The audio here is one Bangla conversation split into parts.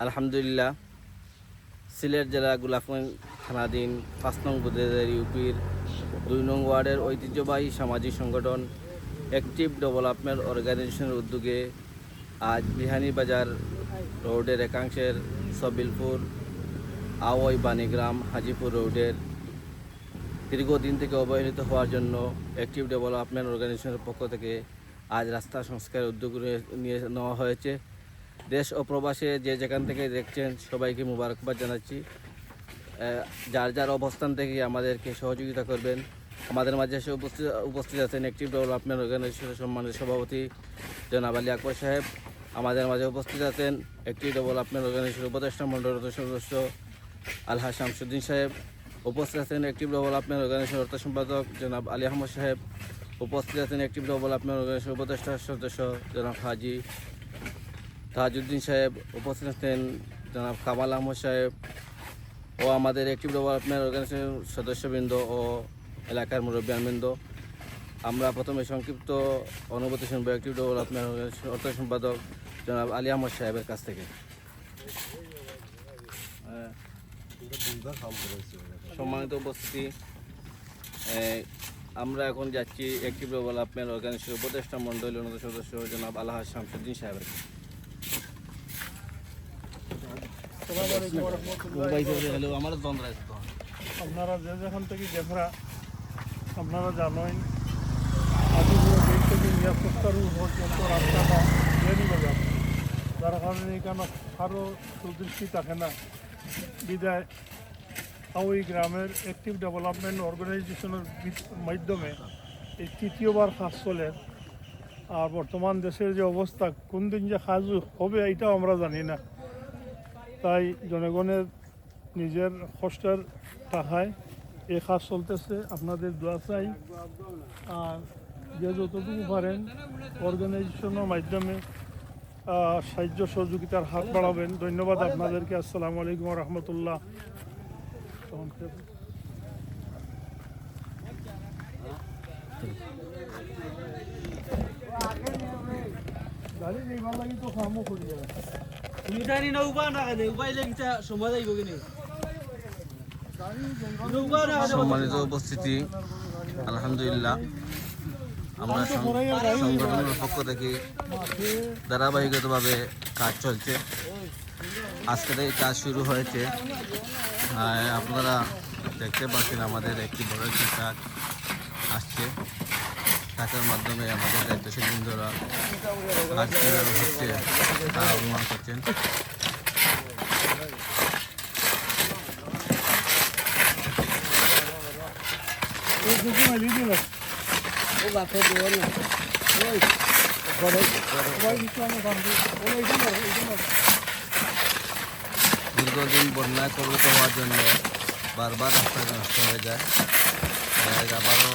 আলহামদুলিল্লাহ, সিলেট জেলা গোলাপগঞ্জ থানাধীন ৫ নং বুদেদার ইউপির ২ নং ওয়ার্ডের ঐতিহ্যবাহী সামাজিক সংগঠন অ্যাক্টিভ ডেভেলপমেন্ট অর্গানাইজেশনের উদ্যোগে আজ বিহানীবাজার রোডের একাংশের সবিলপুর আওয়াই বাণীগ্রাম হাজিপুর রোডের দীর্ঘদিন থেকে অবহেলিত হওয়ার জন্য অ্যাক্টিভ ডেভেলপমেন্ট অর্গানাইজেশনের পক্ষ থেকে আজ রাস্তা সংস্কারের উদ্যোগ নিয়ে নেওয়া হয়েছে। দেশ ও প্রবাসে যে যেখান থেকে দেখছেন সবাইকে মুবারকবাদ জানাচ্ছি। যার যার অবস্থান থেকে আমাদেরকে সহযোগিতা করবেন। আমাদের মাঝে এসে উপস্থিত আছেন অ্যাক্টিভ ডেভেলপমেন্ট অর্গানাইজেশনের সম্মানিত সভাপতি জনাব আলী আকবর সাহেব। আমাদের মাঝে উপস্থিত আছেন অ্যাক্টিভ ডেভেলপমেন্ট অর্গানাইজেশনের উপদেষ্টা মণ্ডলের সদস্য আলহাজ শামসুদ্দিন সাহেব। উপস্থিত আছেন অ্যাক্টিভ ডেভেলপমেন্ট অর্গানাইজেশনের অর্থ সম্পাদক জনাব আলী আহমদ সাহেব। উপস্থিত আছেন অ্যাক্টিভ ডেভেলপমেন্ট অর্গানাইজেশনের উপদেষ্টা সদস্য জনাব হাজি তাজউদ্দিন সাহেব। উপস্থিত আছেন জনাব কামাল আহমদ সাহেব ও আমাদের অ্যাক্টিভ ডেভেলপমেন্ট অর্গানাইজেশনের সদস্যবৃন্দ ও এলাকার মুরব্বিয়ানবৃন্দ। আমরা প্রথমে সংক্ষিপ্ত অনুভূতি শুনব অ্যাক্টিভ ডেভেলপমেন্ট অর্গানাইজেশনের অর্থ সম্পাদক জনাব আলী আহমদ সাহেবের কাছ থেকে। সম্মানিত উপস্থিতি, আমরা এখন যাচ্ছি অ্যাক্টিভ ডেভেলপমেন্ট অর্গানাইজেশনের উপদেষ্টা মণ্ডলীর অন্যতম সদস্য জনাব আলহাজ শামসুদ্দিন সাহেবের। আপনারা যে যেখান থেকে দেখরা আপনারা জানেন আজিপুর গেট থেকে নিরাপত্তার পর্যন্ত রাস্তাটা বেরিয়ে যার কারণে এখানে আরও সুদৃষ্টি থাকে না। বিদায় ওই গ্রামের অ্যাক্টিভ ডেভেলপমেন্ট অর্গানাইজেশনের মাধ্যমে এই তৃতীয়বার কাজ চলে। আর বর্তমান দেশের যে অবস্থা, কোন দিন যে কাজ হবে এটাও আমরা জানি না। তাই জনগণের নিজের কষ্টের টাকায় এই কাজ চলতেছে। আপনাদের দোয়া চাই, আর যে যতটুকু পারেন অর্গানাইজেশনের মাধ্যমে সাহায্য সহযোগিতার হাত বাড়াবেন। ধন্যবাদ আপনাদেরকে। আসসালামু আলাইকুম রহমতুল্লাহ। গাড়ি নিবার লাগি তো কামও করি যাবে। সম্মানিত উপস্থিতি, আলহামদুলিল্লাহ, আমরা সংগঠনের পক্ষ থেকে ধারাবাহিকভাবে কাজ চলছে। আজকে থেকে কাজ শুরু হয়েছে। আপনারা দেখতে পাচ্ছেন আমাদের একটি বড় একটি ট্রাক আসছে। ট্রাকের মাধ্যমে আমাদের দায়িত্বশীল বৃন্দরা কাজ কীভাবে হচ্ছে তারা অনুমান করছেন। দীর্ঘদিন বন্যায় কবলিত হওয়ার জন্য বারবার রাস্তা নষ্ট হয়ে যায়। আবারও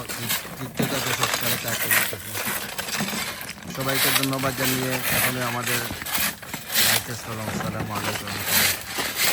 তৃতীয়ত সংস্কারের কাজ করতেছে। সবাইকে ধন্যবাদ জানিয়ে এখন আমাদের আসসালামু আলাইকুম।